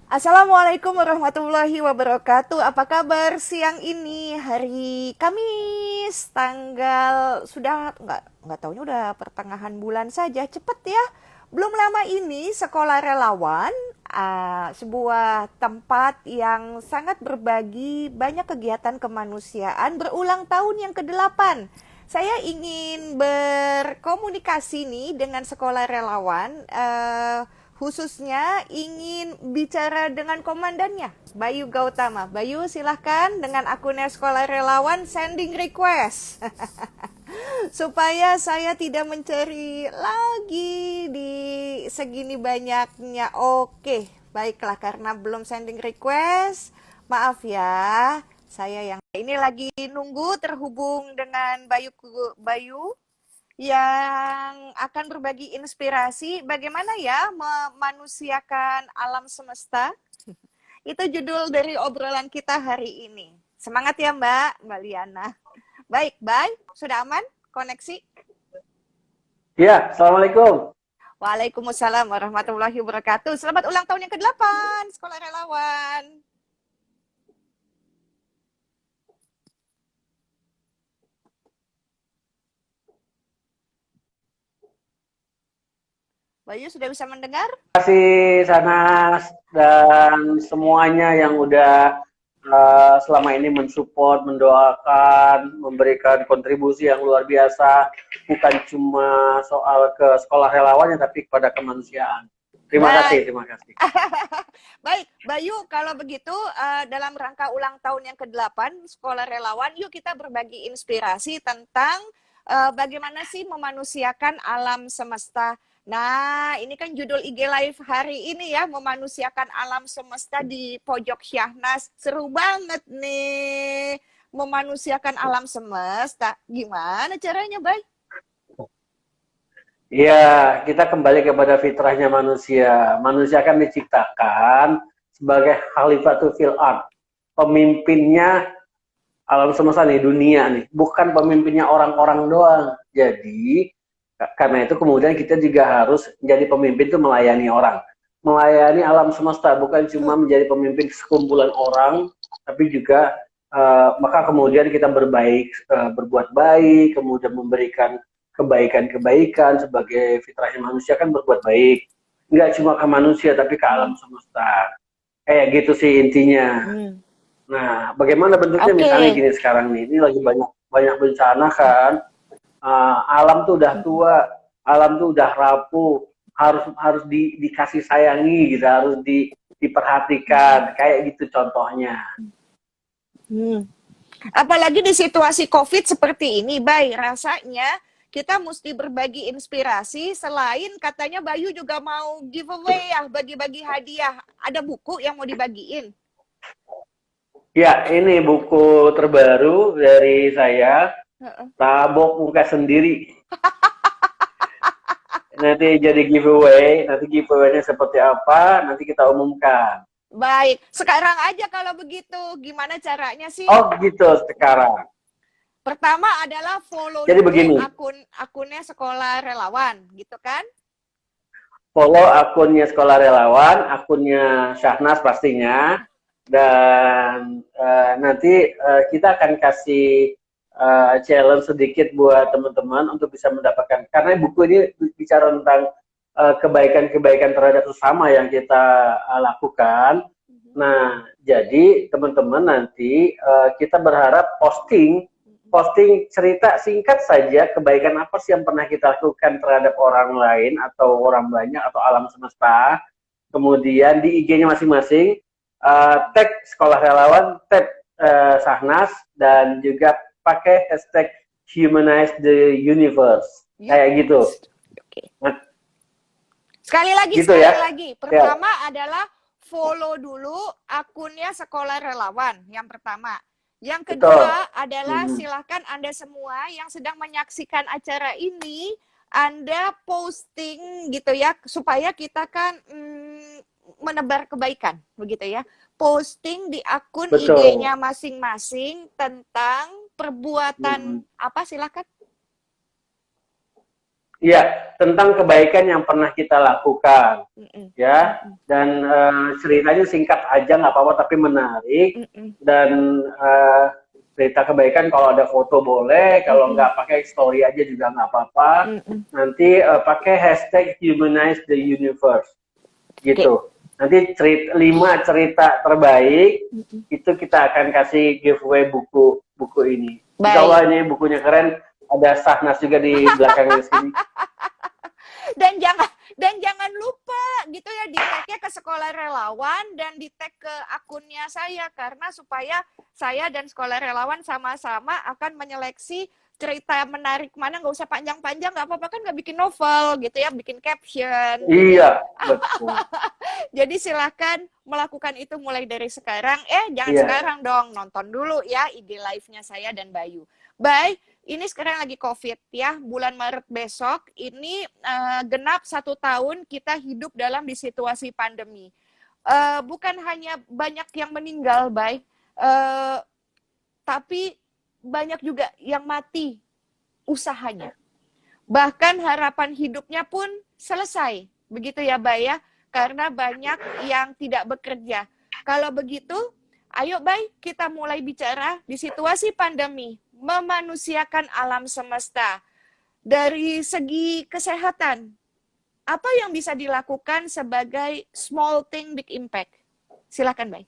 Assalamualaikum warahmatullahi wabarakatuh. Apa kabar siang ini? Hari Kamis, tanggal sudah nggak taunya udah pertengahan bulan saja. Cepet ya. Belum lama ini Sekolah Relawan, sebuah tempat yang sangat berbagi banyak kegiatan kemanusiaan berulang tahun yang ke-8. Saya ingin berkomunikasi nih dengan Sekolah Relawan, khususnya ingin bicara dengan komandannya, Bayu Gautama. Bayu, silahkan dengan akunnya Sekolah Relawan sending request. Supaya saya tidak mencari lagi di segini banyaknya. Oke, baiklah, karena belum sending request. Maaf ya, saya yang ini lagi nunggu terhubung dengan Bayu yang akan berbagi inspirasi bagaimana ya memanusiakan alam semesta. Itu judul dari obrolan kita hari ini. Semangat ya Mbak Liana. Baik, bye. Sudah aman koneksi? Ya, Assalamualaikum. Waalaikumsalam warahmatullahi wabarakatuh. Selamat ulang tahun yang ke-8, Sekolah Relawan. Bayu sudah bisa mendengar? Terima kasih Sanas dan semuanya yang udah selama ini mensupport, mendoakan, memberikan kontribusi yang luar biasa, bukan cuma soal ke sekolah relawannya, tapi kepada kemanusiaan. Terima kasih, Baik. terima kasih. Baik, Bayu, kalau begitu dalam rangka ulang tahun yang ke-8 Sekolah Relawan, yuk kita berbagi inspirasi tentang bagaimana sih memanusiakan alam semesta. Nah, ini kan judul IG Live hari ini ya, memanusiakan alam semesta di pojok Syahnas. Seru banget nih, memanusiakan alam semesta. Gimana caranya, Bay? Iya, kita kembali kepada fitrahnya manusia. Manusia kan diciptakan sebagai khalifatul fil ard, pemimpinnya alam semesta nih, dunia nih, bukan pemimpinnya orang-orang doang. Jadi karena itu kemudian kita juga harus menjadi pemimpin itu melayani orang, melayani alam semesta, bukan cuma menjadi pemimpin sekumpulan orang, tapi juga maka kemudian kita berbuat baik, kemudian memberikan kebaikan-kebaikan sebagai fitrahnya manusia kan berbuat baik, nggak cuma ke manusia tapi ke alam semesta, kayak gitu sih intinya. Hmm. Nah, bagaimana bentuknya Oke. misalnya gini sekarang nih, ini lagi banyak banyak bencana kan, alam tuh udah tua, alam tuh udah rapuh, harus harus dikasih sayangi gitu, harus diperhatikan, kayak gitu contohnya. Hmm. Apalagi di situasi COVID seperti ini, Bay, rasanya kita mesti berbagi inspirasi. Selain katanya Bayu juga mau giveaway ya, bagi-bagi hadiah. Ada buku yang mau dibagiin? Ya, ini buku terbaru dari saya, Heeh. Tabok Muka Sendiri. Nanti jadi giveaway, nanti giveaway-nya seperti apa, nanti kita umumkan. Baik, sekarang aja kalau begitu. Gimana caranya sih? Oh gitu sekarang. Pertama adalah follow Jadi dulu begini, akunnya Sekolah Relawan, gitu kan? follow akunnya Sekolah Relawan, akunnya Syahnas pastinya, dan nanti kita akan kasih challenge sedikit buat teman-teman untuk bisa mendapatkan, karena buku ini bicara tentang kebaikan-kebaikan terhadap sesama yang kita lakukan. Nah, jadi teman-teman nanti kita berharap posting posting cerita singkat saja kebaikan apa sih yang pernah kita lakukan terhadap orang lain atau orang banyak atau alam semesta. Kemudian di IG-nya masing-masing tag Sekolah Relawan, tag Sahnas, dan juga pakai hashtag Humanize the Universe. Yuk. Kayak gitu. Oke. Nah, Sekali lagi, gitu sekali ya. lagi. Ya, Pertama adalah follow dulu akunnya Sekolah Relawan, yang pertama. Yang betul. kedua adalah Hmm. silahkan Anda semua yang sedang menyaksikan acara ini, Anda posting gitu ya, supaya kita kan menebar kebaikan, begitu ya. Posting di akun Betul. IG-nya masing-masing tentang perbuatan Hmm. apa, silahkan. Iya, tentang kebaikan yang pernah kita lakukan, Mm-mm. ya. Mm-mm. Dan ceritanya singkat aja nggak apa-apa, tapi menarik. Mm-mm. Dan cerita kebaikan kalau ada foto boleh, kalau Mm-mm. nggak pakai story aja juga nggak apa-apa. Mm-mm. Nanti pakai hashtag humanize the universe, Oke. gitu. Nanti 5 cerita terbaik Mm-mm. itu kita akan kasih giveaway buku ini. Insya Baik. Allah ini bukunya keren. Ada Sahnas juga di belakang sini. Dan jangan lupa gitu ya, di tag-nya ke Sekolah Relawan dan di tag ke akunnya saya, karena supaya saya dan Sekolah Relawan sama-sama akan menyeleksi cerita menarik mana. Nggak usah panjang-panjang, nggak apa-apa kan, nggak bikin novel gitu ya, bikin caption gitu ya. Iya, betul. Jadi silahkan melakukan itu mulai dari sekarang. Jangan Iya. sekarang dong, nonton dulu ya IG live-nya saya dan Bayu. Bye. Ini sekarang lagi COVID ya, bulan Maret besok ini genap 1 tahun kita hidup dalam di situasi pandemi. Bukan hanya banyak yang meninggal, tapi banyak juga yang mati usahanya. Bahkan harapan hidupnya pun selesai, begitu ya, ya, karena banyak yang tidak bekerja. Kalau begitu, ayo kita mulai bicara di situasi pandemi, memanusiakan alam semesta. Dari segi kesehatan, apa yang bisa dilakukan sebagai small thing big impact? Silakan, Bay.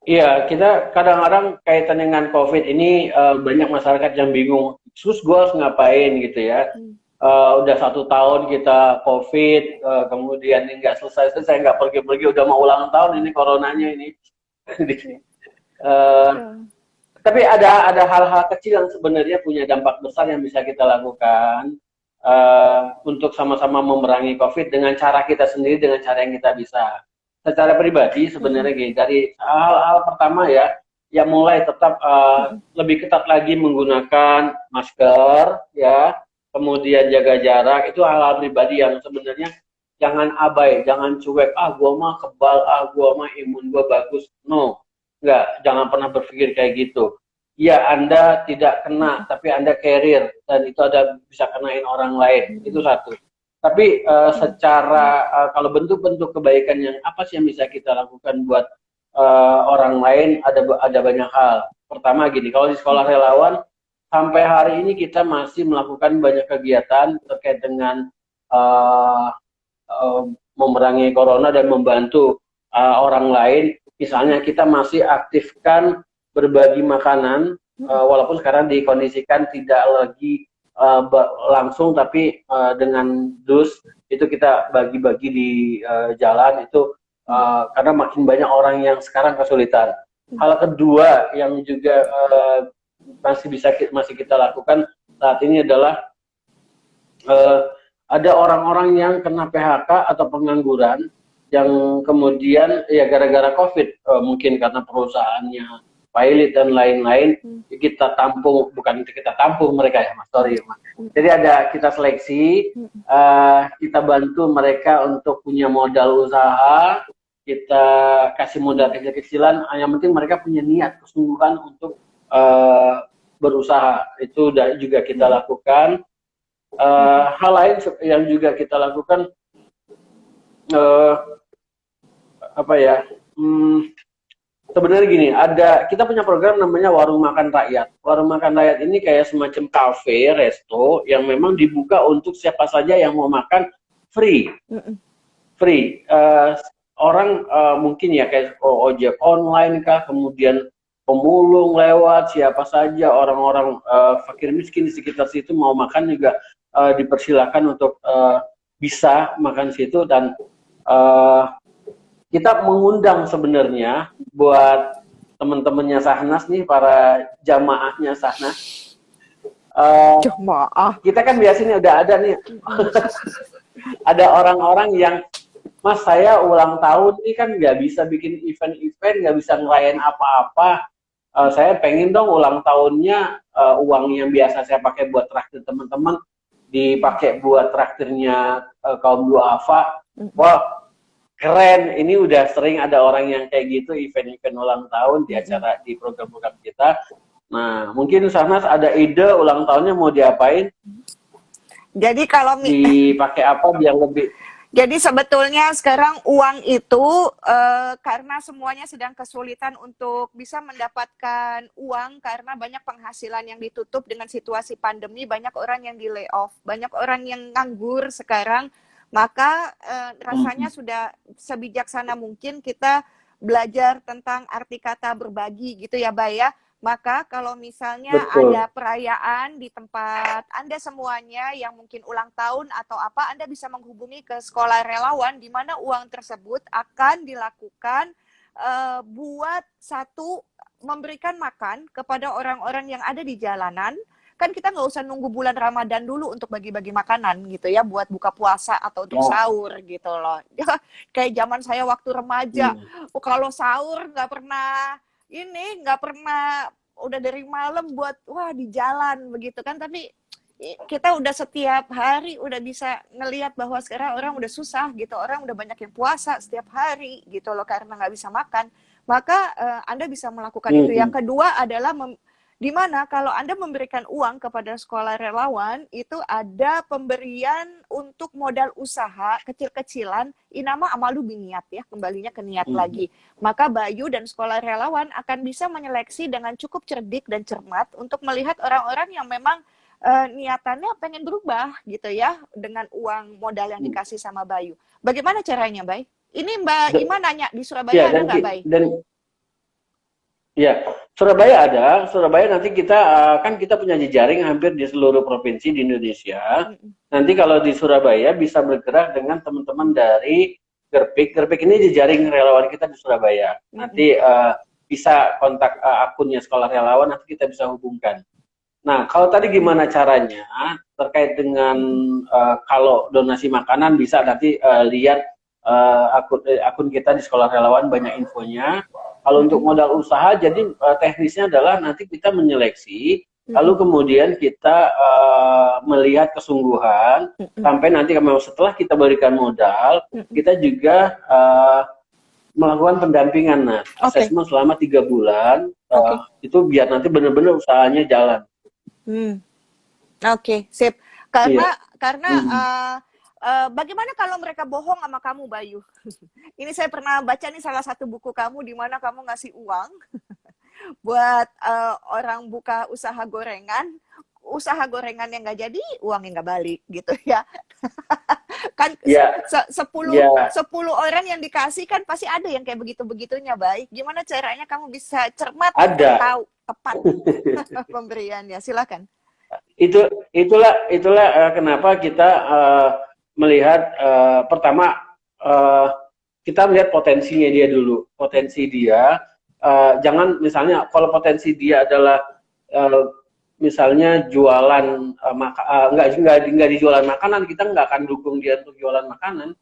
Iya, kita kadang-kadang kaitan dengan COVID ini banyak masyarakat yang bingung. Sus, gue harus ngapain gitu ya? Udah 1 tahun kita COVID, kemudian nggak selesai, nggak pergi-pergi, udah mau ulang tahun ini coronanya ini. uh, tapi ada hal-hal kecil yang sebenarnya punya dampak besar yang bisa kita lakukan untuk sama-sama memerangi COVID dengan cara kita sendiri, dengan cara yang kita bisa. Secara pribadi sebenarnya gini, dari hal-hal pertama ya, yang mulai tetap lebih ketat lagi menggunakan masker, ya, kemudian jaga jarak, itu hal-hal pribadi yang sebenarnya jangan abai, jangan cuek, gua mah kebal, gua mah imun gua bagus. No, enggak, jangan pernah berpikir kayak gitu. Ya, Anda tidak kena, tapi Anda carrier, dan itu ada bisa kenain orang lain, itu satu. Tapi secara kalau bentuk-bentuk kebaikan yang apa sih yang bisa kita lakukan buat orang lain, ada banyak hal. Pertama gini, kalau di sekolah relawan sampai hari ini kita masih melakukan banyak kegiatan terkait dengan memerangi corona dan membantu orang lain. Misalnya kita masih aktifkan berbagi makanan, walaupun sekarang dikondisikan tidak lagi langsung, tapi dengan dus itu kita bagi-bagi di jalan itu karena makin banyak orang yang sekarang kesulitan. Hal kedua yang juga masih kita lakukan saat ini adalah ada orang-orang yang kena PHK atau pengangguran yang kemudian ya gara-gara COVID mungkin karena perusahaannya pilot dan lain-lain, kita tampung, bukan kita tampung mereka ya, Mas, sorry Mas. Jadi ada kita seleksi, kita bantu mereka untuk punya modal usaha, kita kasih modal kecil-kecilan, yang penting mereka punya niat, kesungguhan untuk berusaha, itu juga kita lakukan. Hal lain yang juga kita lakukan, apa ya, sebenarnya gini, kita punya program namanya Warung Makan Rakyat. Warung Makan Rakyat ini kayak semacam cafe, resto yang memang dibuka untuk siapa saja yang mau makan free. Free. Orang mungkin ya kayak ojek online kah, kemudian pemulung lewat, siapa saja orang-orang fakir miskin di sekitar situ mau makan juga dipersilakan untuk bisa makan situ. Dan kita mengundang sebenarnya buat teman-temannya Sahnas nih, para jamaahnya Sahnas. Jamaah. Kita kan biasanya udah ada nih, ada orang-orang yang, Mas, saya ulang tahun nih kan nggak bisa bikin event-event, nggak bisa ngelayan apa-apa. Saya pengen dong ulang tahunnya uang yang biasa saya pakai buat traktir teman-teman dipakai buat traktirnya kaum duafa. Wah, keren. Ini udah sering ada orang yang kayak gitu, event-event ulang tahun di Mm-mm. acara di program-program kita. Nah, mungkin Sahnas ada ide ulang tahunnya mau diapain, Jadi kalau dipakai apa biar lebih. Jadi sebetulnya sekarang uang itu karena semuanya sedang kesulitan untuk bisa mendapatkan uang karena banyak penghasilan yang ditutup dengan situasi pandemi, banyak orang yang di layoff, banyak orang yang nganggur sekarang, maka rasanya sudah sebijaksana mungkin kita belajar tentang arti kata berbagi gitu ya, Bay ya. Maka kalau misalnya ada Betul. perayaan di tempat Anda semuanya yang mungkin ulang tahun atau apa, Anda bisa menghubungi ke sekolah relawan di mana uang tersebut akan dilakukan buat satu memberikan makan kepada orang-orang yang ada di jalanan. Kan kita nggak usah nunggu bulan Ramadan dulu untuk bagi-bagi makanan gitu ya buat buka puasa atau untuk Ya. sahur gitu loh. Kayak zaman saya waktu remaja, Hmm. kalau sahur nggak pernah udah dari malam buat wah di jalan begitu kan, tapi kita udah setiap hari udah bisa ngelihat bahwa sekarang orang udah susah gitu, orang udah banyak yang puasa setiap hari gitu loh karena nggak bisa makan. Maka Anda bisa melakukan itu. Hmm. Yang kedua adalah di mana kalau Anda memberikan uang kepada sekolah relawan, itu ada pemberian untuk modal usaha kecil-kecilan, inama amalu biniat ya, kembalinya ke niat Hmm. lagi. Maka Bayu dan sekolah relawan akan bisa menyeleksi dengan cukup cerdik dan cermat untuk melihat orang-orang yang memang niatannya pengen berubah gitu ya dengan uang modal yang dikasih sama Bayu. Bagaimana caranya, Bay? Ini Mbak Ima nanya, di Ya, Surabaya ada nggak, Bay? ya, Surabaya ada. Surabaya nanti kita kan kita punya jejaring hampir di seluruh provinsi di Indonesia. Mm-mm. Nanti kalau di Surabaya bisa bergerak dengan teman-teman dari Gerpik. Gerpik ini jejaring relawan kita di Surabaya. Mm-mm. Nanti bisa kontak akunnya sekolah relawan, nanti kita bisa hubungkan. Nah, kalau tadi gimana caranya terkait dengan kalau donasi makanan bisa nanti lihat akun kita di sekolah relawan banyak infonya. Kalau untuk Mm-mm. modal usaha, jadi teknisnya adalah nanti kita menyeleksi, lalu Mm-mm. kemudian kita melihat kesungguhan, Mm-mm. sampai nanti setelah kita berikan modal, Mm-mm. kita juga melakukan pendampingan, nah, Oke, asesmen selama 3 bulan, oke. itu biar nanti benar-benar usahanya jalan. Hmm. Oke, sip. Karena Iya. karena Mhm. bagaimana kalau mereka bohong sama kamu, Bayu? Ini saya pernah baca nih salah satu buku kamu di mana kamu ngasih uang buat orang buka usaha gorengan yang nggak jadi, uangnya nggak balik gitu ya. Kan Iya, 10 iya, 10 orang yang dikasih kan pasti ada yang kayak begitu-begitunya, baik. Gimana caranya kamu bisa cermat untuk ada. tahu tepat pemberiannya? Silakan. Itulah kenapa kita melihat pertama eh, kita melihat potensinya dia dulu, potensi dia. Jangan misalnya kalau potensi dia adalah eh, misalnya jualan nggak dijualan makanan, kita nggak akan dukung dia untuk jualan makanan.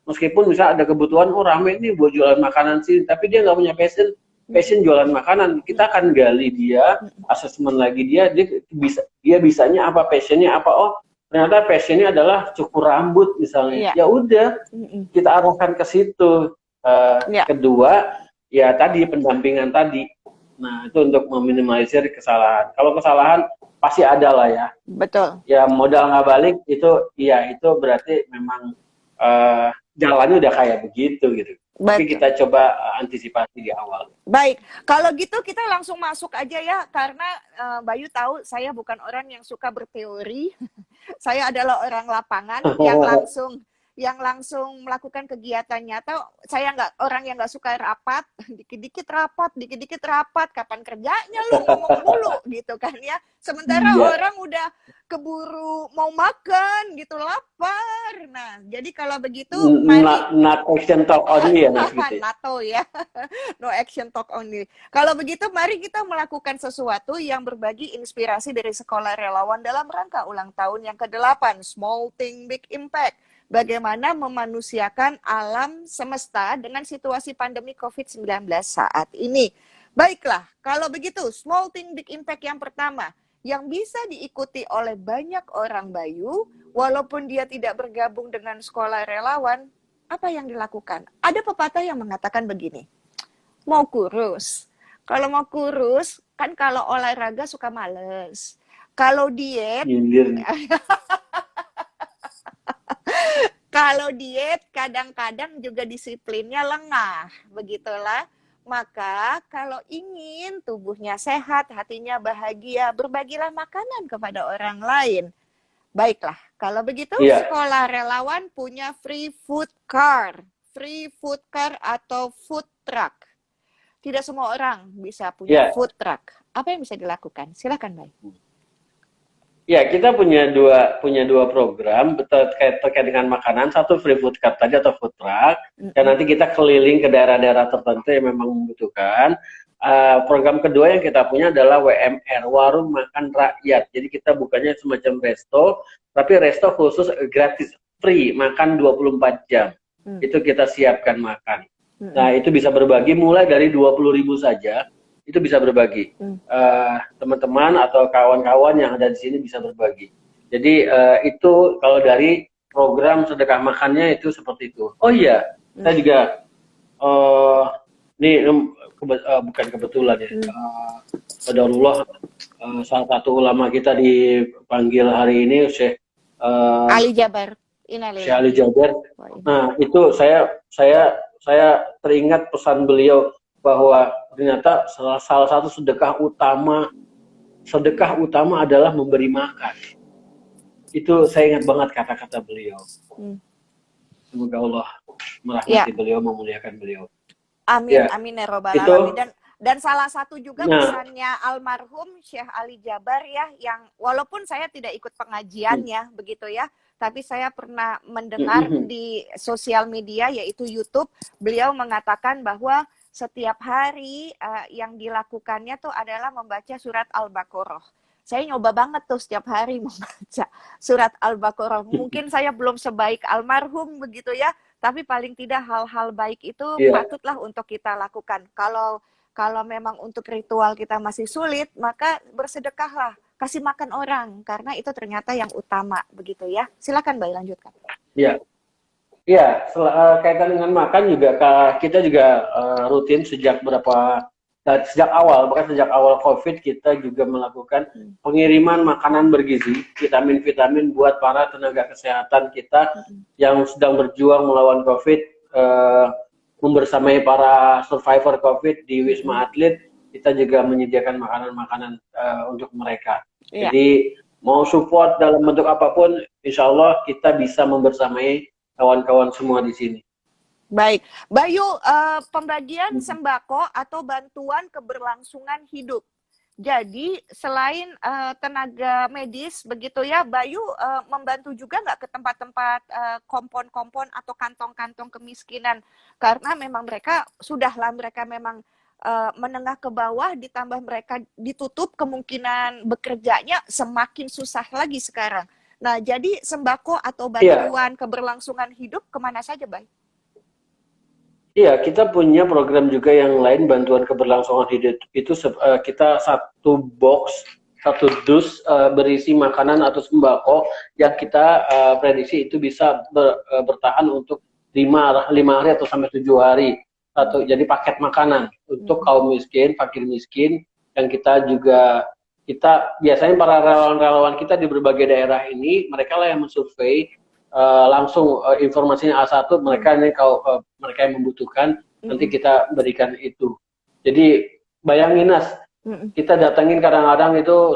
Meskipun bisa ada kebutuhan, oh rame nih buat jualan makanan sih, tapi dia nggak punya passion jualan makanan, kita akan gali dia, asesmen lagi dia bisanya apa, passionnya apa, oh ternyata passionnya adalah cukur rambut misalnya, Iya. ya udah Mm-mm. kita arahkan ke situ. Iya, Kedua ya tadi pendampingan tadi, nah itu untuk meminimalisir kesalahan. Kalau kesalahan pasti ada lah ya, betul. ya modal nggak balik itu, ya itu berarti memang jalannya udah kayak begitu gitu. Tapi Betul. kita coba antisipasi di awal. Baik, kalau gitu kita langsung masuk aja ya, karena Bayu tahu saya bukan orang yang suka berteori. Saya adalah orang lapangan yang langsung melakukan kegiatan nyata. Saya nggak orang yang nggak suka rapat, dikit-dikit rapat. Kapan kerjanya lu ngomong mulu gitu kan ya. Sementara Iya, orang udah keburu mau makan gitu, lapar. Nah, jadi kalau begitu mari not action talk only ya nanti gitu ya. NATO ya. No action talk only. Kalau begitu mari kita melakukan sesuatu yang berbagi inspirasi dari sekolah relawan dalam rangka ulang tahun yang ke-8, Small Thing Big Impact. Bagaimana memanusiakan alam semesta dengan situasi pandemi COVID-19 saat ini. Baiklah, kalau begitu Small Thing Big Impact yang pertama yang bisa diikuti oleh banyak orang, Bayu, walaupun dia tidak bergabung dengan sekolah relawan, apa yang dilakukan? Ada pepatah yang mengatakan begini, mau kurus. Kalau mau kurus, kan kalau olahraga suka males. Kalau diet, Nyindir nih. kalau diet kadang-kadang juga disiplinnya lengah. Begitulah. Maka kalau ingin tubuhnya sehat, hatinya bahagia, berbagilah makanan kepada orang lain. Baiklah, kalau begitu Iya, sekolah relawan punya free food car. Free food car atau food truck. Tidak semua orang bisa punya iya. food truck. Apa yang bisa dilakukan? Silakan, Bay. Ya, kita punya dua program terkait dengan makanan. Satu free food cart tadi atau food truck, dan nanti kita keliling ke daerah-daerah tertentu yang memang membutuhkan. Program kedua yang kita punya adalah WMR, Warung Makan Rakyat. Jadi kita bukannya semacam resto, tapi resto khusus gratis, free, makan 24 jam. Itu kita siapkan makan. Nah, itu bisa berbagi mulai dari 20.000 saja. Itu bisa berbagi. Teman-teman atau kawan-kawan yang ada di sini bisa berbagi. Jadi itu kalau dari program sedekah makannya itu seperti itu. Oh iya, saya juga ini bukan kebetulan ya. Qadarullah, salah satu ulama kita dipanggil hari ini, Syekh Ali Jabar. Syekh Ali Jaber. Nah, itu saya teringat pesan beliau bahwa ternyata salah satu sedekah utama adalah memberi makan. Itu saya ingat banget kata-kata beliau. Semoga Allah merahmati beliau, memuliakan beliau. Amin, amin ya robbal alamin. Dan salah satu juga pesannya almarhum Syekh Ali Jabar ya, yang walaupun saya tidak ikut pengajiannya begitu ya, tapi saya pernah mendengar di sosial media yaitu YouTube, beliau mengatakan bahwa setiap hari yang dilakukannya tuh adalah membaca surat Al-Baqarah. Saya nyoba banget tuh setiap hari membaca surat Al-Baqarah. Mungkin saya belum sebaik almarhum begitu ya, tapi paling tidak hal-hal baik itu patutlah untuk kita lakukan. Kalau memang untuk ritual kita masih sulit, maka bersedekahlah, kasih makan orang, karena itu ternyata yang utama begitu ya. Silakan Bay, lanjutkan. Iya. Iya, kaitan dengan makan juga kita juga rutin sejak awal, bahkan sejak awal COVID kita juga melakukan pengiriman makanan bergizi, vitamin-vitamin buat para tenaga kesehatan kita yang sedang berjuang melawan COVID, membersamai para survivor COVID di Wisma Atlet. Kita juga menyediakan makanan-makanan untuk mereka. Jadi mau support dalam bentuk apapun, insya Allah kita bisa membersamai kawan-kawan semua di sini. Baik, Bayu, pembagian sembako atau bantuan keberlangsungan hidup. Jadi selain tenaga medis begitu ya, Bayu membantu juga nggak ke tempat-tempat kompon-kompon atau kantong-kantong kemiskinan, karena memang mereka memang menengah ke bawah, ditambah mereka ditutup, kemungkinan bekerjanya semakin susah lagi sekarang. Nah, jadi sembako atau bantuan keberlangsungan hidup kemana saja, Bay? Iya, kita punya program juga yang lain, bantuan keberlangsungan hidup. Itu kita satu dus berisi makanan atau sembako yang kita prediksi itu bisa bertahan untuk 5 hari atau sampai 7 hari. Jadi paket makanan untuk kaum miskin, fakir miskin, yang kita biasanya para relawan-relawan kita di berbagai daerah ini, mereka lah yang mensurvei langsung informasinya A1, mereka yang membutuhkan, nanti kita berikan itu. Jadi bayangin kita datangin kadang-kadang itu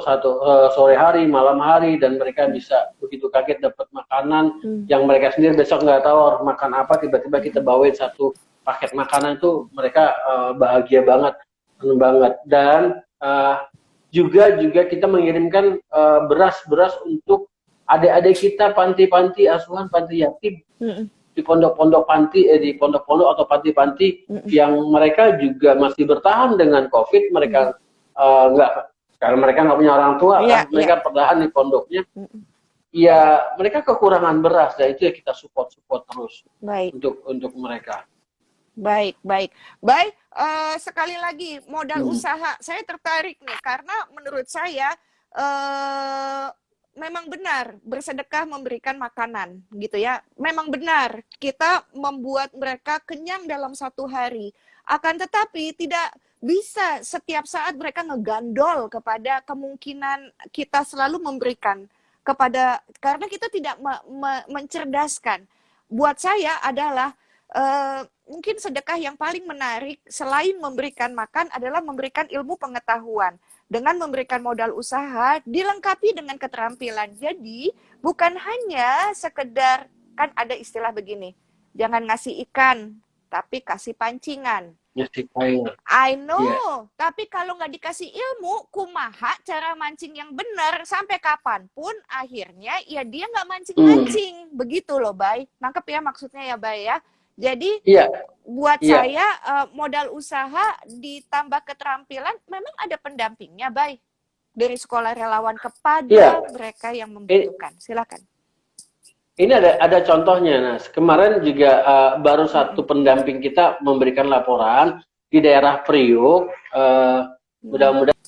sore hari, malam hari, dan mereka bisa begitu kaget dapat makanan yang mereka sendiri besok nggak tahu harus makan apa, tiba-tiba kita bawain satu paket makanan, itu mereka bahagia banget, seneng banget. Dan juga kita mengirimkan beras untuk adik-adik kita, panti-panti asuhan, panti yatim, di pondok-pondok atau panti-panti yang mereka juga masih bertahan dengan COVID. Mereka karena mereka nggak punya orang tua, mereka bertahan di pondoknya. Ya, mereka kekurangan beras, dan itu ya kita support terus untuk mereka. Baik. Sekali lagi modal usaha, saya tertarik nih karena menurut saya memang benar bersedekah memberikan makanan gitu ya. Memang benar kita membuat mereka kenyang dalam satu hari. Akan tetapi tidak bisa setiap saat mereka ngegandol kepada kemungkinan kita selalu memberikan kepada, karena kita tidak mencerdaskan. Buat saya adalah mungkin sedekah yang paling menarik selain memberikan makan adalah memberikan ilmu pengetahuan dengan memberikan modal usaha dilengkapi dengan keterampilan. Jadi bukan hanya sekedar, kan ada istilah begini, jangan ngasih ikan tapi kasih pancingan. Ya sih, kayak. I Iya. know, tapi kalau nggak dikasih ilmu, kumaha cara mancing yang benar sampai kapanpun akhirnya ya dia nggak Hmm. mancing-mancing. Begitu loh, Bay. Nangkep ya maksudnya ya, Bay ya. Jadi Iya, buat iya, saya modal usaha ditambah keterampilan memang ada pendampingnya, Bay. Dari sekolah relawan iya. kepada mereka yang Ini, membutuhkan. Silakan. ini ada contohnya. Nah, kemarin juga baru satu Mm-mm. pendamping kita memberikan laporan di daerah Priuk. Mm-mm. Mudah-mudahan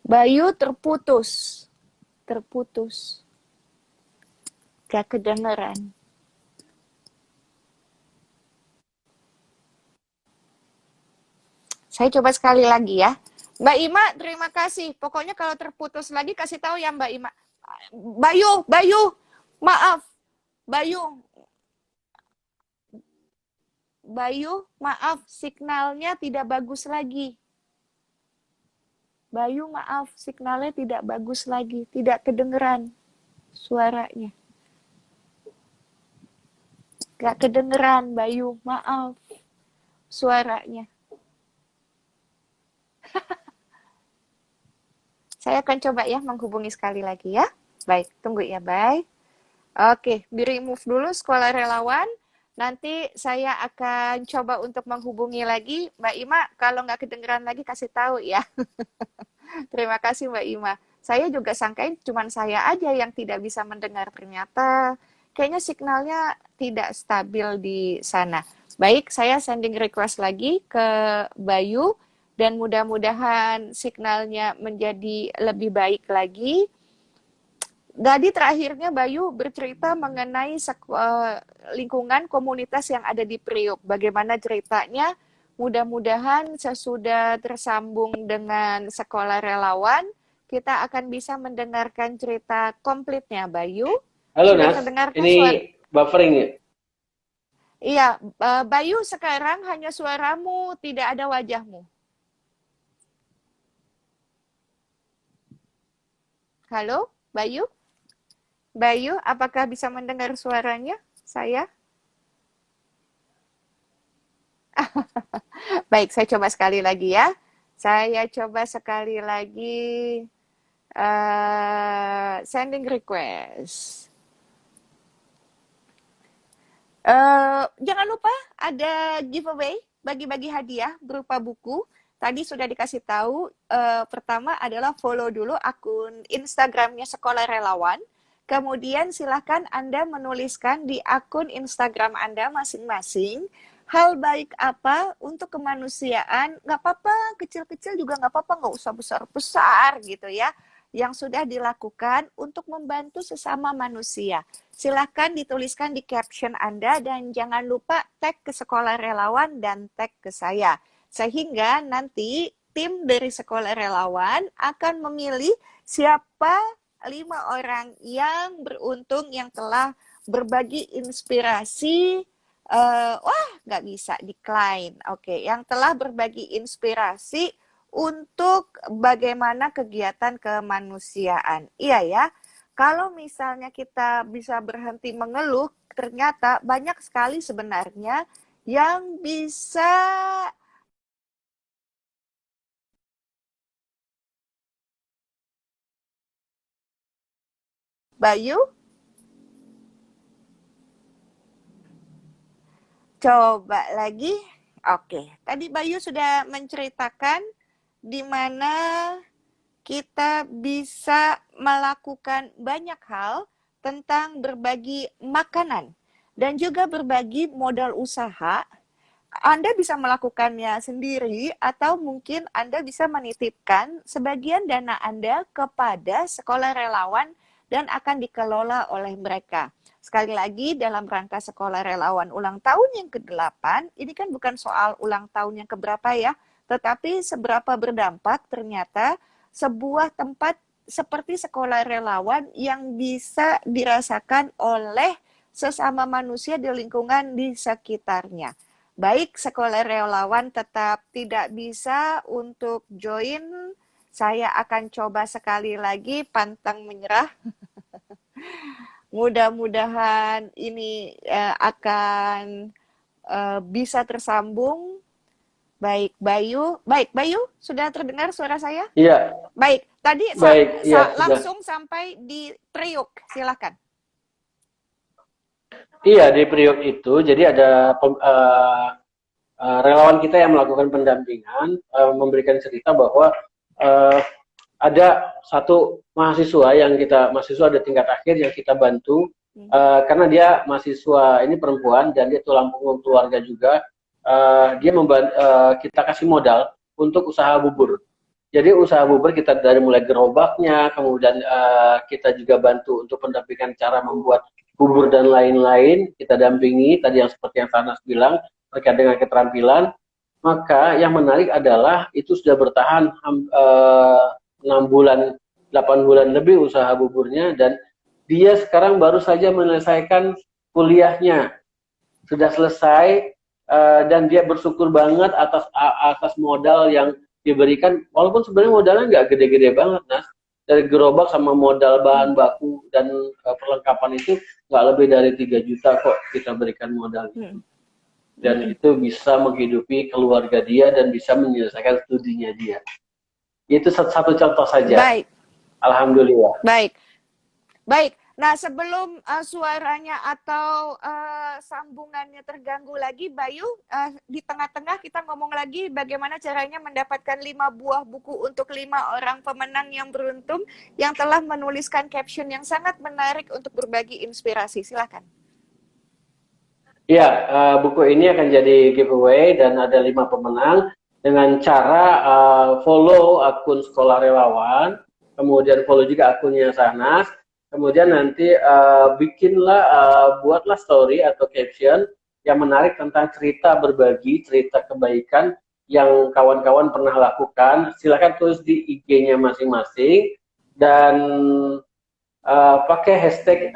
Bayu terputus. Terputus. Gak kedengeran. Saya coba sekali lagi ya. Mbak Ima, terima kasih. Pokoknya kalau terputus lagi kasih tahu ya Mbak Ima. Bayu, maaf. Bayu, maaf. Signalnya tidak bagus lagi. Bayu, maaf. Signalnya tidak bagus lagi. Tidak kedengeran suaranya. Gak kedengeran, Bayu. Maaf. Suaranya. Saya akan coba ya menghubungi sekali lagi ya. Baik, tunggu ya, bye. Oke, di remove dulu sekolah relawan. Nanti saya akan coba untuk menghubungi lagi. Mbak Ima, kalau nggak kedengeran lagi kasih tahu ya. Terima kasih Mbak Ima. Saya juga sangkain cuma saya aja yang tidak bisa mendengar. Ternyata kayaknya signalnya tidak stabil di sana. Baik, saya sending request lagi ke Bayu dan mudah-mudahan signalnya menjadi lebih baik lagi. Tadi terakhirnya Bayu bercerita mengenai lingkungan komunitas yang ada di Priuk. Bagaimana ceritanya? Mudah-mudahan sesudah tersambung dengan sekolah relawan, kita akan bisa mendengarkan cerita komplitnya, Bayu. halo Sudah Nas, terdengarkan ini suara? buffering ya? Iya, Bayu sekarang hanya suaramu, tidak ada wajahmu. Halo, Bayu? Bayu, apakah bisa mendengar suaranya? Saya? Baik, saya coba sekali lagi ya. Saya coba sekali lagi sending request. Jangan lupa ada giveaway, bagi-bagi hadiah berupa buku. Tadi sudah dikasih tahu, pertama adalah follow dulu akun Instagramnya Sekolah Relawan. Kemudian silahkan Anda menuliskan di akun Instagram Anda masing-masing hal baik apa untuk kemanusiaan. Nggak apa-apa, kecil-kecil juga nggak apa-apa, nggak usah besar-besar gitu ya. Yang sudah dilakukan untuk membantu sesama manusia. Silahkan dituliskan di caption Anda dan jangan lupa tag ke Sekolah Relawan dan tag ke saya. Sehingga nanti tim dari Sekolah Relawan akan memilih siapa 5 orang yang beruntung yang telah berbagi inspirasi. Wah, nggak bisa decline. Oke, yang telah berbagi inspirasi untuk bagaimana kegiatan kemanusiaan. Iya ya. Kalau misalnya kita bisa berhenti mengeluh, ternyata banyak sekali sebenarnya yang bisa. Bayu, coba lagi. Oke, tadi Bayu sudah menceritakan di mana kita bisa melakukan banyak hal tentang berbagi makanan dan juga berbagi modal usaha. Anda bisa melakukannya sendiri atau mungkin Anda bisa menitipkan sebagian dana Anda kepada sekolah relawan dan akan dikelola oleh mereka. Sekali lagi, dalam rangka sekolah relawan ulang tahun yang ke-8, ini kan bukan soal ulang tahun yang keberapa ya, tetapi seberapa berdampak ternyata sebuah tempat seperti sekolah relawan yang bisa dirasakan oleh sesama manusia di lingkungan di sekitarnya. Baik, sekolah relawan tetap tidak bisa untuk join. Saya akan coba sekali lagi, pantang menyerah. Mudah-mudahan ini akan bisa tersambung. Baik, Bayu, sudah terdengar suara saya? Iya, Baik, tadi baik, iya sudah. langsung sampai di Priuk, silakan. Iya, di periode itu, jadi ada relawan kita yang melakukan pendampingan, memberikan cerita bahwa uh, ada satu mahasiswa ada tingkat akhir yang kita bantu, karena dia mahasiswa ini perempuan dan dia tulang punggung keluarga juga. Dia kita kasih modal untuk usaha bubur. Jadi usaha bubur kita dari mulai gerobaknya, kemudian kita juga bantu untuk pendampingan cara membuat bubur dan lain-lain, kita dampingi tadi yang seperti yang Sanas bilang terkait dengan keterampilan. Maka yang menarik adalah itu sudah bertahan 6 bulan, 8 bulan lebih usaha buburnya, dan dia sekarang baru saja menyelesaikan kuliahnya, sudah selesai, dan dia bersyukur banget atas modal yang diberikan, walaupun sebenarnya modalnya nggak gede-gede banget, Nas. Dari gerobak sama modal bahan baku dan perlengkapan itu nggak lebih dari 3 juta kok kita berikan modal. Dan itu bisa menghidupi keluarga dia dan bisa menyelesaikan studinya dia. Itu satu contoh saja. Baik. Alhamdulillah. Baik. Nah, sebelum suaranya atau sambungannya terganggu lagi, Bayu, di tengah-tengah kita ngomong lagi bagaimana caranya mendapatkan 5 buah buku untuk 5 orang pemenang yang beruntung yang telah menuliskan caption yang sangat menarik untuk berbagi inspirasi. Silakan. Ya, buku ini akan jadi giveaway dan ada 5 pemenang dengan cara follow akun Sekolah Relawan, kemudian follow juga akunnya Sanas. Kemudian nanti buatlah story atau caption yang menarik tentang cerita berbagi, cerita kebaikan yang kawan-kawan pernah lakukan. Silakan tulis di IG-nya masing-masing dan pakai hashtag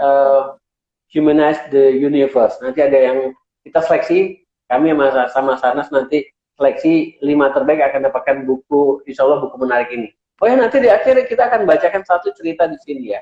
Humanize the Universe. Nanti ada yang kita seleksi, kami sama Sanas nanti seleksi 5 terbaik akan dapatkan buku, insya Allah buku menarik ini. Oh ya, nanti di akhir kita akan bacakan satu cerita di sini ya.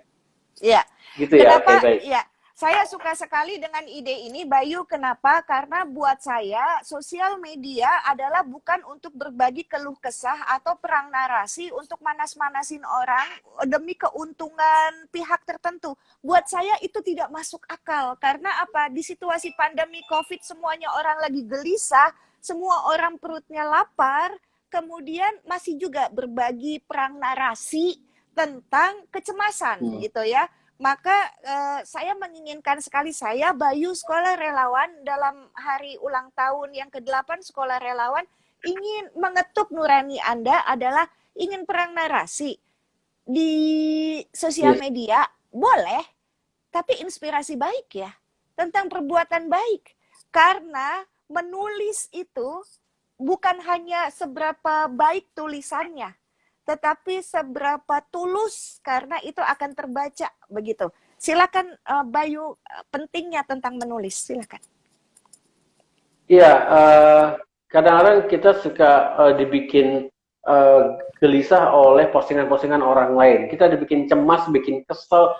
Iya. Gitu ya. Kenapa? Okay, baik. Ya, saya suka sekali dengan ide ini, Bayu. Kenapa? Karena buat saya sosial media adalah bukan untuk berbagi keluh kesah atau perang narasi untuk manas-manasin orang demi keuntungan pihak tertentu. Buat saya itu tidak masuk akal. Karena apa? Di situasi pandemi COVID semuanya orang lagi gelisah, semua orang perutnya lapar, kemudian masih juga berbagi perang narasi tentang kecemasan gitu ya. Maka saya menginginkan sekali, saya Bayu Sekolah Relawan dalam hari ulang tahun yang ke-8 Sekolah Relawan ingin mengetuk nurani Anda adalah ingin perang narasi di sosial media, boleh, tapi inspirasi baik ya, tentang perbuatan baik. Karena menulis itu bukan hanya seberapa baik tulisannya, tetapi seberapa tulus, karena itu akan terbaca begitu. Silakan Bayu, pentingnya tentang menulis, silakan. Iya, kadang-kadang kita suka dibikin gelisah oleh postingan-postingan orang lain. Kita dibikin cemas, bikin kesel,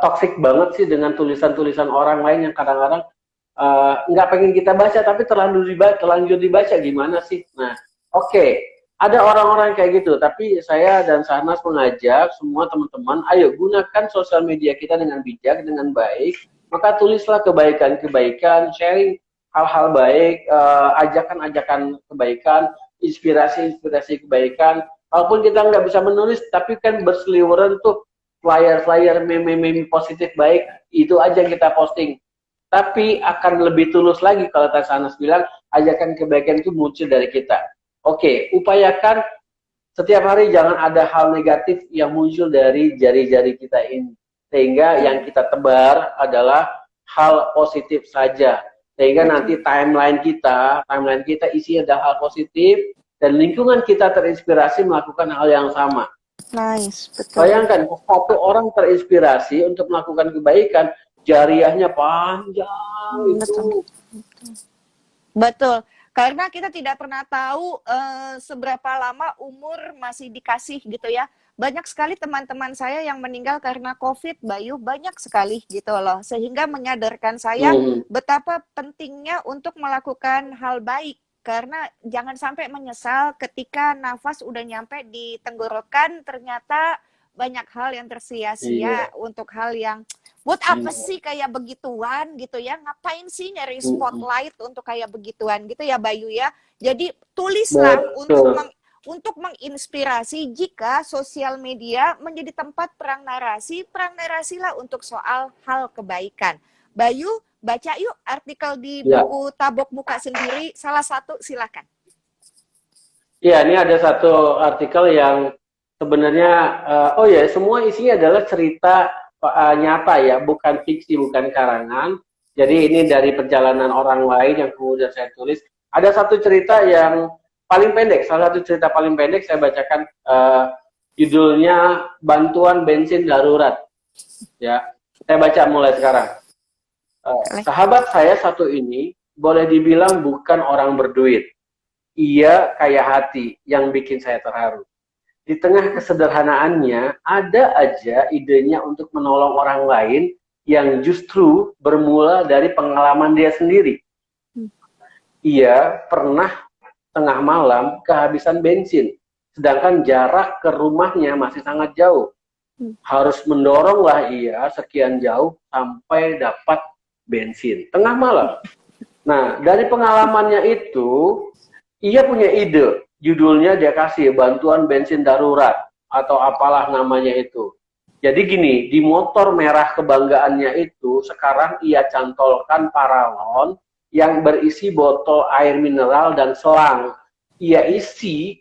toxic banget sih dengan tulisan-tulisan orang lain yang kadang-kadang nggak pengen kita baca tapi terlanjur dibaca gimana sih? Nah, oke, ada orang-orang kayak gitu, tapi saya dan Sahnas mengajak semua teman-teman, ayo gunakan sosial media kita dengan bijak, dengan baik, maka tulislah kebaikan-kebaikan, sharing hal-hal baik, ajakan-ajakan kebaikan, inspirasi-inspirasi kebaikan. Walaupun kita nggak bisa menulis, tapi kan berseliweran tuh flyer-flyer, meme-meme positif baik, itu aja yang kita posting. Tapi akan lebih tulus lagi kalau Tess Anas bilang, ajakan kebaikan itu muncul dari kita. Oke, upayakan setiap hari jangan ada hal negatif yang muncul dari jari-jari kita ini. Sehingga yang kita tebar adalah hal positif saja. Sehingga nanti timeline kita isinya adalah hal positif, dan lingkungan kita terinspirasi melakukan hal yang sama. Nice, betul. Bayangkan, satu orang terinspirasi untuk melakukan kebaikan, jariahnya panjang itu. Betul. Karena kita tidak pernah tahu seberapa lama umur masih dikasih gitu ya. Banyak sekali teman-teman saya yang meninggal karena COVID, Bayu, banyak sekali gitu loh. Sehingga menyadarkan saya betapa pentingnya untuk melakukan hal baik. Karena jangan sampai menyesal ketika nafas udah nyampe di tenggorokan, ternyata banyak hal yang tersia-sia untuk hal yang buat apa sih kayak begituan gitu ya, ngapain sih nyari spotlight untuk kayak begituan gitu ya Bayu ya. Jadi tulislah untuk menginspirasi. Jika sosial media menjadi tempat perang narasilah untuk soal hal kebaikan. Bayu, baca yuk artikel di buku Tabok Muka Sendiri, salah satu, silakan. Iya, ini ada satu artikel yang sebenarnya, semua isinya adalah cerita nyata ya, bukan fiksi, bukan karangan. Jadi ini dari perjalanan orang lain yang kemudian saya tulis. Ada satu cerita yang paling pendek, salah satu cerita paling pendek saya bacakan, judulnya Bantuan Bensin Darurat. Ya, saya baca mulai sekarang. Sahabat saya satu ini boleh dibilang bukan orang berduit. Ia kaya hati yang bikin saya terharu. Di tengah kesederhanaannya, ada aja idenya untuk menolong orang lain yang justru bermula dari pengalaman dia sendiri. Ia pernah tengah malam kehabisan bensin, sedangkan jarak ke rumahnya masih sangat jauh. Harus mendoronglah ia sekian jauh sampai dapat bensin. Tengah malam. Nah, dari pengalamannya itu, ia punya ide. Judulnya dia kasih bantuan bensin darurat atau apalah namanya itu. Jadi gini, di motor merah kebanggaannya itu sekarang ia cantolkan paralon yang berisi botol air mineral dan selang. Ia isi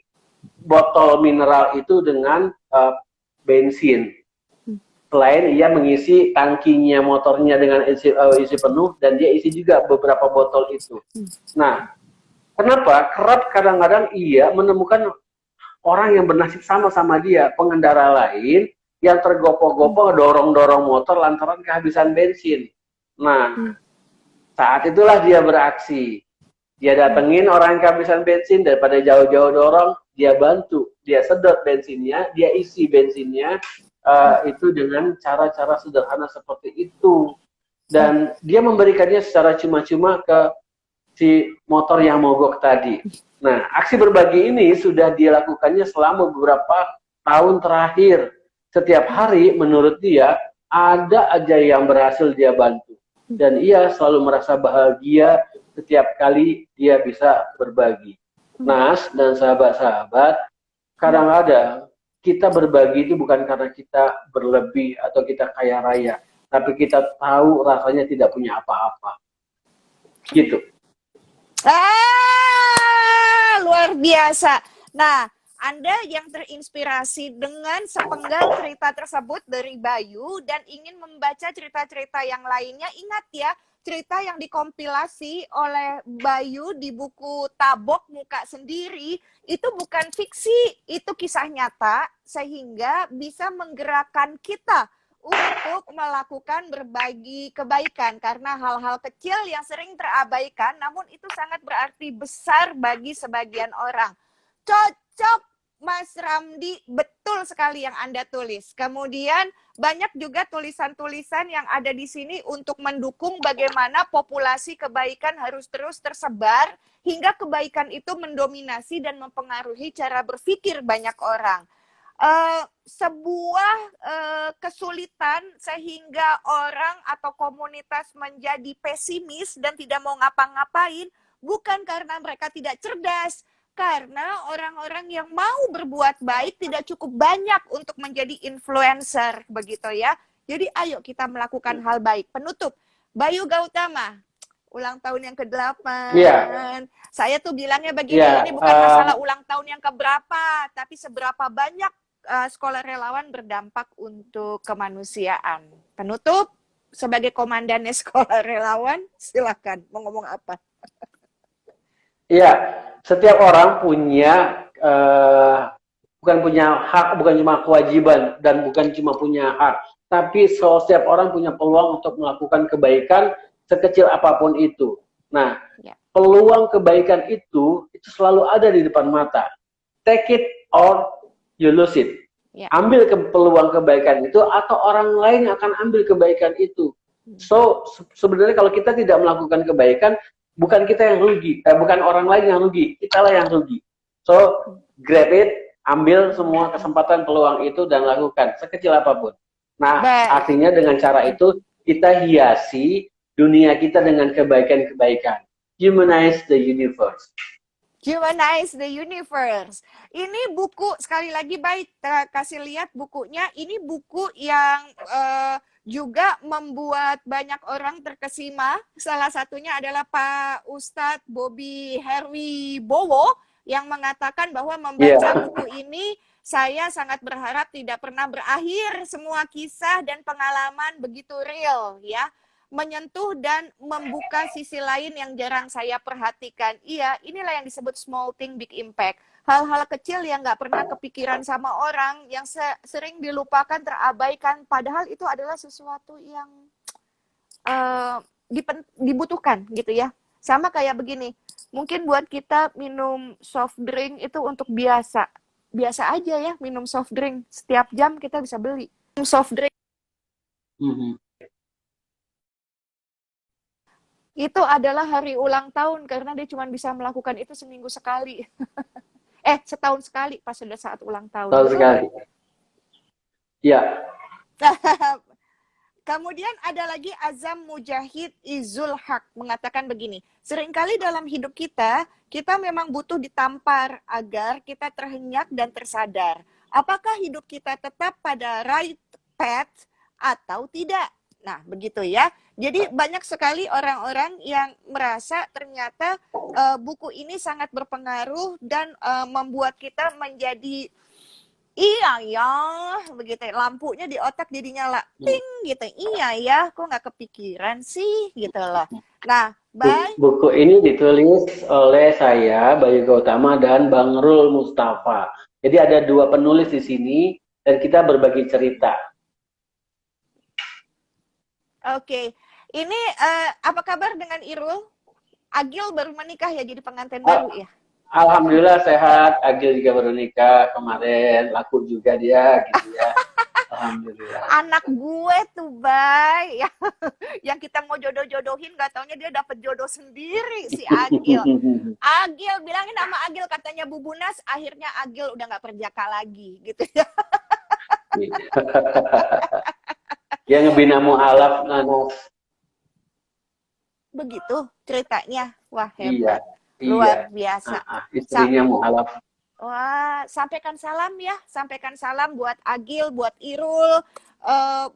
botol mineral itu dengan bensin. Selain ia mengisi tangkinya motornya dengan isi penuh, dan dia isi juga beberapa botol itu. Nah, kenapa? Kerap kadang-kadang ia menemukan orang yang bernasib sama dia, pengendara lain yang tergopoh-gopoh dorong-dorong motor lantaran kehabisan bensin. Nah, saat itulah dia beraksi. Dia datengin orang yang kehabisan bensin, daripada jauh-jauh dorong, dia bantu, dia sedot bensinnya, dia isi bensinnya, itu dengan cara-cara sederhana seperti itu. Dan dia memberikannya secara cuma-cuma ke si motor yang mogok tadi. Nah, aksi berbagi ini sudah dia lakukannya selama beberapa tahun terakhir. Setiap hari menurut dia ada aja yang berhasil dia bantu. Dan ia selalu merasa bahagia setiap kali dia bisa berbagi. Nas dan sahabat-sahabat, kadang-kadang kita berbagi itu bukan karena kita berlebih atau kita kaya raya, tapi kita tahu rasanya tidak punya apa-apa. Gitu. Luar biasa. Nah, Anda yang terinspirasi dengan sepenggal cerita tersebut dari Bayu dan ingin membaca cerita-cerita yang lainnya, ingat ya, cerita yang dikompilasi oleh Bayu di buku Tabok Muka Sendiri itu bukan fiksi, itu kisah nyata, sehingga bisa menggerakkan kita untuk melakukan berbagi kebaikan, karena hal-hal kecil yang sering terabaikan namun itu sangat berarti besar bagi sebagian orang. Cocok Mas Ramdi, betul sekali yang Anda tulis. Kemudian banyak juga tulisan-tulisan yang ada di sini untuk mendukung bagaimana populasi kebaikan harus terus tersebar hingga kebaikan itu mendominasi dan mempengaruhi cara berpikir banyak orang. Sebuah kesulitan sehingga orang atau komunitas menjadi pesimis dan tidak mau ngapa-ngapain bukan karena mereka tidak cerdas, karena orang-orang yang mau berbuat baik tidak cukup banyak untuk menjadi influencer, begitu ya. Jadi ayo kita melakukan hal baik. Penutup, Bayu Gautama, ulang tahun yang ke-8. Iya. Saya tuh bilangnya begini, Iya. ini bukan masalah ulang tahun yang keberapa, tapi seberapa banyak sekolah relawan berdampak untuk kemanusiaan. Penutup, sebagai komandannya sekolah relawan, silakan mau ngomong apa? Iya, setiap orang punya bukan punya hak, bukan cuma kewajiban dan bukan cuma punya hak, tapi setiap orang punya peluang untuk melakukan kebaikan sekecil apapun itu. Nah, peluang kebaikan itu selalu ada di depan mata. Take it or you lose it. Ambil peluang kebaikan itu atau orang lain akan ambil kebaikan itu. So, sebenarnya kalau kita tidak melakukan kebaikan, bukan kita yang rugi, bukan orang lain yang rugi, kitalah yang rugi. So, grab it, ambil semua kesempatan peluang itu dan lakukan, sekecil apapun. Nah, artinya dengan cara itu, kita hiasi dunia kita dengan kebaikan-kebaikan. Humanize the universe. Humanize the universe. Ini buku, sekali lagi baik, kasih lihat bukunya. Ini buku yang juga membuat banyak orang terkesima. Salah satunya adalah Pak Ustadz Bobby Herwibowo yang mengatakan bahwa membaca buku ini saya sangat berharap tidak pernah berakhir. Semua kisah dan pengalaman begitu real, ya, menyentuh dan membuka sisi lain yang jarang saya perhatikan. Iya, inilah yang disebut small thing big impact. Hal-hal kecil yang nggak pernah kepikiran sama orang, yang sering dilupakan, terabaikan, padahal itu adalah sesuatu yang dibutuhkan gitu ya. Sama kayak begini, mungkin buat kita minum soft drink itu untuk biasa aja ya, minum soft drink. Setiap jam kita bisa beli soft drink. Itu adalah hari ulang tahun karena dia cuma bisa melakukan itu seminggu sekali. Setahun sekali pas sudah saat ulang tahun. Setahun sekali. Ya. Kemudian ada lagi Azam Mujahid Izul Haq mengatakan begini, seringkali dalam hidup kita memang butuh ditampar agar kita terhenyak dan tersadar. Apakah hidup kita tetap pada right path atau tidak? Nah, begitu ya. Jadi banyak sekali orang-orang yang merasa ternyata buku ini sangat berpengaruh dan membuat kita menjadi iya ya, begitu. Lampunya di otak jadi nyala, ting gitu. Iya ya, kok nggak kepikiran sih, gitu loh. Nah, buku ini ditulis oleh saya, Bayu Gautama, dan Bang Rul Mustafa. Jadi ada dua penulis di sini dan kita berbagi cerita. Oke. Ini apa kabar dengan Irul? Agil baru menikah ya, jadi pengantin baru ya? Alhamdulillah sehat. Agil juga baru nikah kemarin, laku juga dia gitu ya. Alhamdulillah. Anak gue tuh, Bay, yang kita mau jodoh-jodohin, gak taunya dia dapet jodoh sendiri, si Agil. Agil, bilangin sama Agil, katanya Bu Bunas, akhirnya Agil udah gak perjaka lagi, gitu ya. Dia ngebina mu'alaf, Nanas. Begitu ceritanya. Wah, hebat. Iya. Luar biasa. Istrinya mu'alaf. Wah, sampaikan salam ya. Sampaikan salam buat Agil, buat Irul,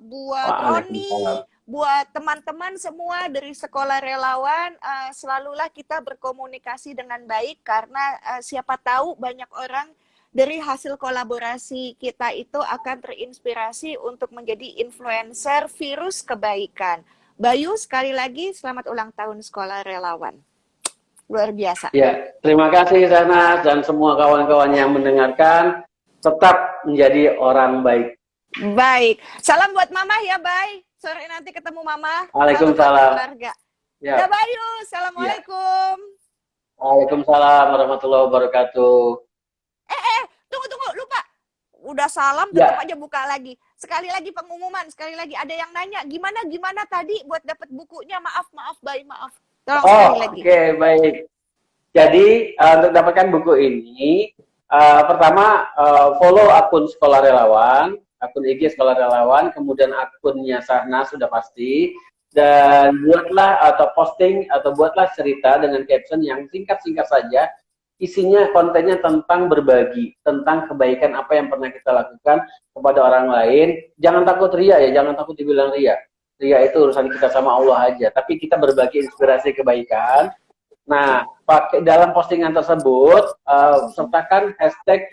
buat Roni, buat teman-teman semua dari sekolah relawan. Selalulah kita berkomunikasi dengan baik karena siapa tahu banyak orang dari hasil kolaborasi kita itu akan terinspirasi untuk menjadi influencer virus kebaikan. Bayu, sekali lagi selamat ulang tahun sekolah relawan. Luar biasa. Ya, terima kasih Sanas dan semua kawan-kawan yang mendengarkan. Tetap menjadi orang baik. Baik. Salam buat Mama ya, Bay. Sore nanti ketemu Mama. Waalaikumsalam. Ya. Dah, Bayu. Assalamualaikum. Waalaikumsalam warahmatullahi wabarakatuh. Tunggu. udah salam tetap Ya, aja buka lagi. Sekali lagi pengumuman, sekali lagi ada yang nanya gimana tadi buat dapat bukunya, maaf maaf. Tolong oh sekali lagi. oke, baik. Jadi untuk dapatkan buku ini, pertama follow akun Sekolah Relawan, akun IG Sekolah Relawan, kemudian akunnya Sahna sudah pasti, dan buatlah atau posting atau buatlah cerita dengan caption yang singkat-singkat saja, isinya kontennya tentang berbagi, tentang kebaikan apa yang pernah kita lakukan kepada orang lain. Jangan takut ria ya, jangan takut dibilang ria. Ria itu urusan kita sama Allah aja, tapi kita berbagi inspirasi kebaikan. Nah, pakai dalam postingan tersebut sertakan hashtag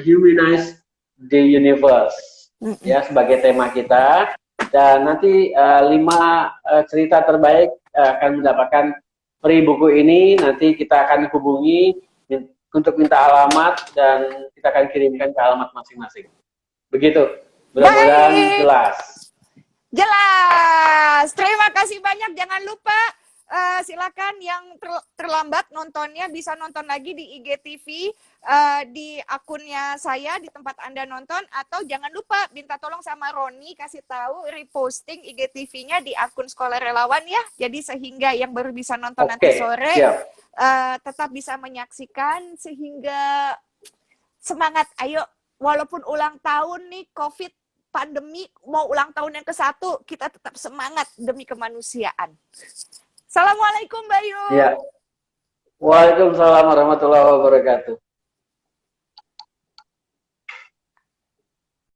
humanize the universe ya sebagai tema kita, dan nanti 5 cerita terbaik akan mendapatkan free buku ini. Nanti kita akan hubungi untuk minta alamat dan kita akan kirimkan ke alamat masing-masing. Begitu. Mudah-mudahan Baik. jelas. Jelas. Terima kasih banyak. Jangan lupa silakan yang terlambat nontonnya bisa nonton lagi di IGTV di akunnya saya di tempat Anda nonton, atau jangan lupa minta tolong sama Roni kasih tahu reposting IGTV-nya di akun Sekolah Relawan ya. Jadi sehingga yang baru bisa nonton nanti sore tetap bisa menyaksikan, sehingga semangat. Ayo, walaupun ulang tahun nih COVID pandemi, mau ulang tahun yang ke-1, kita tetap semangat demi kemanusiaan. Assalamualaikum Bayu. Ya. Waalaikumsalam warahmatullahi wabarakatuh.